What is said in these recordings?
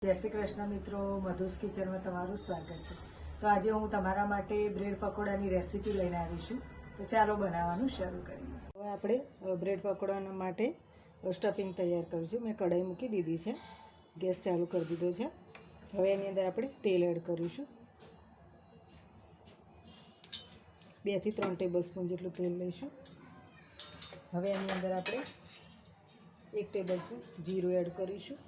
જય શ્રી કૃષ્ણ મિત્રો, મધુસ કિચનમાં તમારું સ્વાગત છે। તો આજે હું તમારા માટે બ્રેડ પકોડાની રેસીપી લઈને આવી છું। તો ચાલો બનાવવાનું શરૂ કરીએ। હવે આપણે બ્રેડ પકોડા માટે સ્ટફિંગ તૈયાર કરીશું। મેં કઢાઈ મૂકી દીધી છે, ગેસ ચાલુ કરી દીધો છે। હવે એની અંદર આપણે તેલ એડ કરીશું। 2 થી 3 ટેબલસ્પૂન જેટલું તેલ લઈશું। હવે એની અંદર આપણે 1 ટેબલસ્પૂન જીરું એડ કરીશું।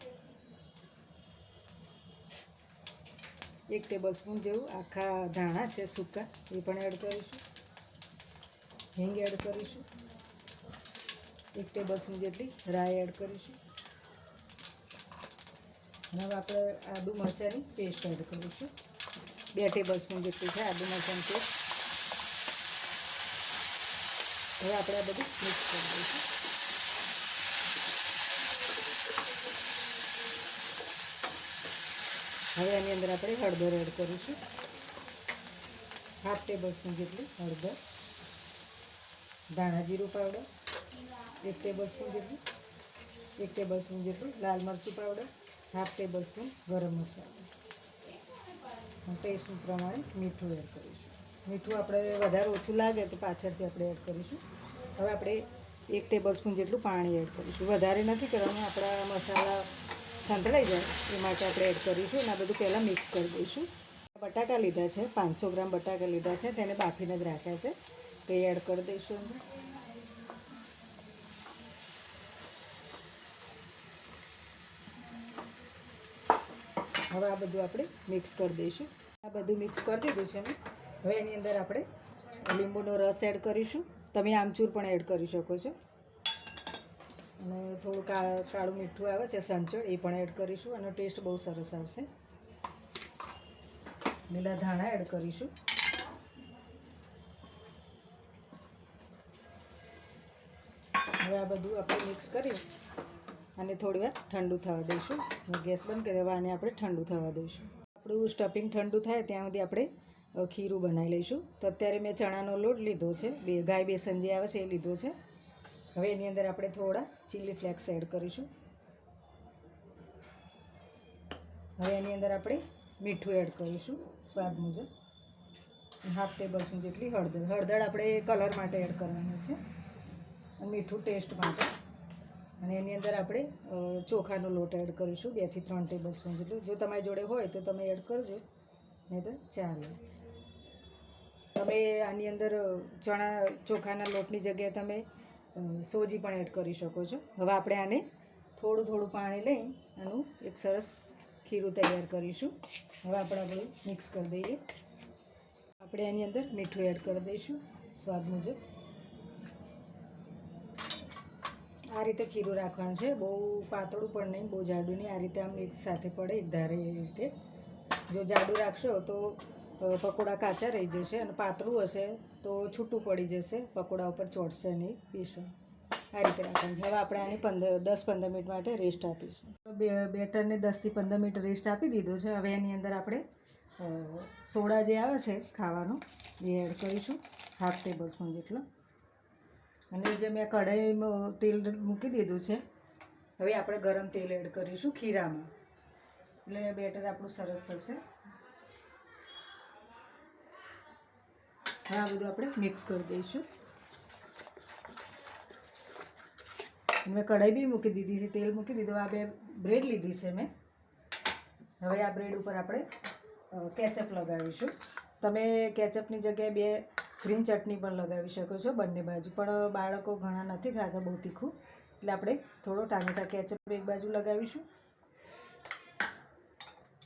1 ટેબલસ્પૂન જેવું આખા ધાણા છે સૂકા, એ પણ એડ કરીશું। હિંગ એડ કરીશું। 1 ટેબલસ્પૂન જેટલી રાઈ એડ કરીશું। અને હવે આપણે આદુ મરચાંની પેસ્ટ એડ કરીશું। 2 ટેબલસ્પૂન જેટલી છે આદુ મરચાંની પેસ્ટ। હવે આપણે આ બધું મિક્સ કરી દઈશું। હવે એની અંદર આપણે હળદર એડ કરીશું। 1/2 ટેબલસ્પૂન જેટલી હળદર, ધાણા જીરું પાવડર 1 ટેબલસ્પૂન જેટલું, 1 ટેબલસ્પૂન જેટલું લાલ મરચું પાવડર, 1/2 ટેબલસ્પૂન ગરમ મસાલો, ટેસ્ટ પ્રમાણે મીઠું એડ કરીશું। મીઠું આપણે વધારે ઓછું લાગે તો પાછળથી આપણે એડ કરીશું। હવે આપણે 1 ટેબલસ્પૂન જેટલું પાણી એડ કરીશું। વધારે નથી કરવાનું, આપણા મસાલા સંતળાઈ જાય એ માટે આપણે એડ કરીશું। અને આ બધું પહેલાં મિક્સ કરી દઈશું। બટાકા લીધા છે, 500 ગ્રામ બટાકા લીધા છે, તેને બાફીને જ રાખ્યા છે, તે એડ કરી દઈશું અંદર। હવે આ બધું આપણે મિક્સ કરી દઈશું। આ બધું મિક્સ કરી દીધું છે મેં। હવે એની અંદર આપણે લીંબુનો રસ એડ કરીશું। તમે આમચૂર પણ એડ કરી શકો છો। અને થોડું કાળું મીઠું આવે છે સંચળ, એ પણ એડ કરીશું અને ટેસ્ટ બહુ સરસ આવશે। લીલા ધાણા એડ કરીશું। હવે આ બધું આપણે મિક્સ કરી અને થોડી વાર ઠંડુ થવા દઈશું। ગેસ બંધ કરી દેવા અને આપણે ઠંડુ થવા દઈશું। આપણું સ્ટફિંગ ઠંડુ થાય ત્યાં સુધી આપણે ખીરું બનાવી લઈશું। તો અત્યારે મેં ચણાનો લોટ લીધો છે, ગાય બેસન જે આવે છે એ લીધો છે। હવે એની અંદર આપણે થોડા ચીલી ફ્લેક્સ એડ કરીશું। હવે એની અંદર આપણે મીઠું એડ કરીશું સ્વાદ મુજબ। 1/2 ટેબલસ્પૂન જેટલી હળદર આપણે કલર માટે એડ કરવાની છે અને મીઠું ટેસ્ટ માટે। અને એની અંદર આપણે ચોખાનો લોટ એડ કરીશું 2 થી 3 ટેબલસ્પૂન જેટલું। જો તમારી જોડે હોય તો તમે એડ કરજો, નહીં તો ચાલે। તમે આની અંદર ચોખાના લોટની જગ્યાએ તમે સોજી પણ એડ કરી શકો છો। હવે આપણે આને થોડું થોડું પાણી લઈ આનું એક સરસ ખીરું તૈયાર કરીશું। હવે આપણે આ બધું મિક્સ કરી દઈએ। આપણે એની અંદર મીઠું એડ કરી દઈશું સ્વાદ મુજબ। આ રીતે ખીરું રાખવાનું છે, બહુ પાતળું પણ નહીં, બહુ જાડું નહીં, આ રીતે આમ એક સાથે પડે એક ધારે એ રીતે। જો જાડું રાખશો તો પકોડા કાચા રહી જશે, અને પાતળું હશે તો છૂટું પડી જશે, પકોડા ઉપર ચોટશે નહીં, પીશે। આ રીતે રાખવાનું છે। હવે આપણે આને 10-15 મિનિટ માટે રેસ્ટ આપીશું। બેટરને 10 થી 15 મિનિટ રેસ્ટ આપી દીધો છે। હવે એની અંદર આપણે સોડા જે આવે છે ખાવાનો એ એડ કરીશું 1/2 ટેબલસ્પૂન જેટલો। અને જે મેં કઢાઈમાં તેલ મૂકી દીધું છે, હવે આપણે ગરમ તેલ એડ કરીશું ખીરામાં, એટલે બેટર આપણું સરસ થશે। હવે આ બધું આપણે મિક્સ કરી દઈશું। મેં કઢાઈ બી મૂકી દીધી છે, તેલ મૂકી દીધું। આ 2 બ્રેડ લીધી છે મેં। હવે આ બ્રેડ ઉપર આપણે કેચઅપ લગાવીશું। તમે કેચઅપની જગ્યાએ 2 ગ્રીન ચટણી પણ લગાવી શકો છો બંને બાજુ, પણ બાળકો ઘણા નથી ખાતા બહુ તીખું, એટલે આપણે થોડો ટામેટા કેચઅપ એક બાજુ લગાવીશું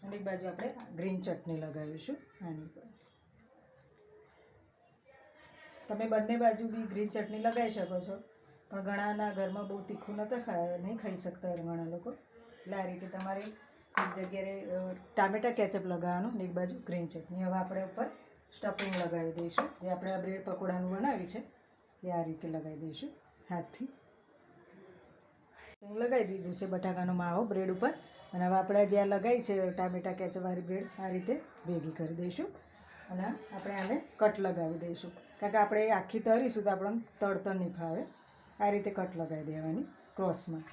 અને એક બાજુ આપણે ગ્રીન ચટણી લગાવીશું આની પર। તમે બંને બાજુ બી ગ્રીન ચટણી લગાવી શકો છો, પણ ઘણાના ઘરમાં બહુ તીખું નહીં ખાઈ શકતા ઘણા લોકો, એટલે આ રીતે તમારે એક જગ્યાએ ટામેટા કેચઅપ લગાવવાનું ને એક બાજુ ગ્રીન ચટણી। હવે આપણે ઉપર સ્ટફિંગ લગાવી દઈશું, જે આપણે આ બ્રેડ પકોડાનું બનાવ્યું છે એ આ રીતે લગાવી દઈશું હાથથી। લગાવી દીધું છે બટાકાનો માવો બ્રેડ ઉપર। અને હવે આપણે જ્યાં લગાવી છે ટામેટા કેચઅપવાળી બ્રેડ આ રીતે ભેગી કરી દઈશું અને આપણે આને કટ લગાવી દઈશું, કારણ કે આપણે આખી તળીશું તો આપણને તળતર નહીં ફાવે। આ રીતે કટ લગાવી દેવાની ક્રોસમાં,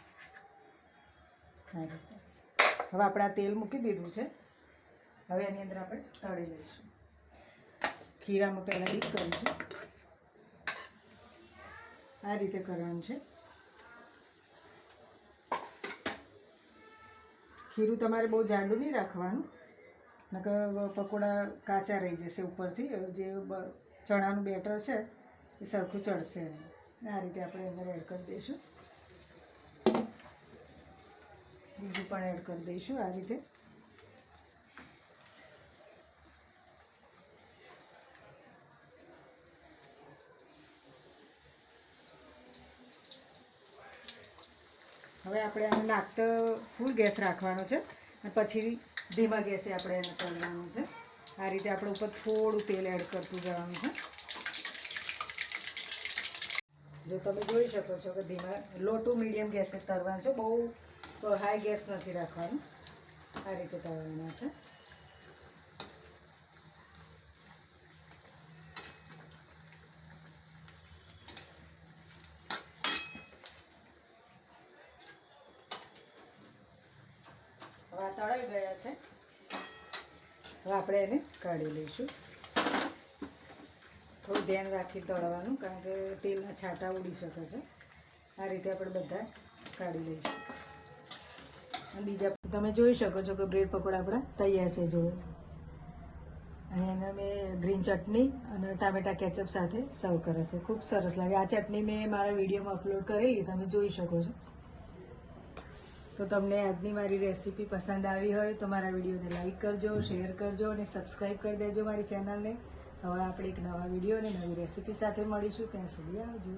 આ રીતે। હવે આપણે આ તેલ મૂકી દીધું છે. હવે એની અંદર આપણે તળી લઈશું. ખીરામાં પહેલાં ડીપ કરીશું. આ રીતે કરવાનું છે. ખીરું તમારે બહુ જાડું નહીં રાખવાનું, નકર પકોડા કાચા રહી જશે ઉપરથી. જે ચણાનું બેટર છે એ સરખું ચડશે નહીં. આ રીતે આપણે અંદર એડ કરી દઈશું. બીજું પણ એડ કરી દઈશું આ રીતે. હવે આપણે આને નાખતો ફૂલ ગેસ રાખવાનો છે અને પછી ધીમા ગેસે આપણે એને તળવાનું છે. આ રીતે આપણે ઉપર થોડું તેલ એડ કરતું જવાનું છે. જો તમે જોઈ શકો છો કે ધીમા લો ટુ મીડિયમ ગેસે તળવાનું છે. બહુ હાઈ ગેસ નથી રાખવાનું. આ રીતે તળવાના છે. હવે આ તળાઈ ગયા છે. હવે આપણે એને કાઢી લઈશું. થોડું ધ્યાન રાખી તળવાનું, કારણ કે તેલના છાંટા ઉડી શકે છે. આ રીતે આપણે બધા કાઢી લઈશું. અને બીજા તમે જોઈ શકો છો કે બ્રેડ પકોડા આપણા તૈયાર છે. જો અને એને મેં ગ્રીન ચટણી અને ટામેટા કેચઅપ સાથે સર્વ કરે છે. ખૂબ સરસ લાગે. આ ચટણી મેં મારા વિડીયોમાં અપલોડ કરેલી, તમે જોઈ શકો છો. તો તમને આજની મારી રેસીપી પસંદ આવી હોય તો મારા વિડીયોને લાઈક કરજો, શેર કરજો અને સબસ્ક્રાઈબ કરી દેજો મારી ચેનલને. હવે આપણે એક નવા વિડીયો અને નવી રેસીપી સાથે મળીશું. ત્યાં સુધી આવજો.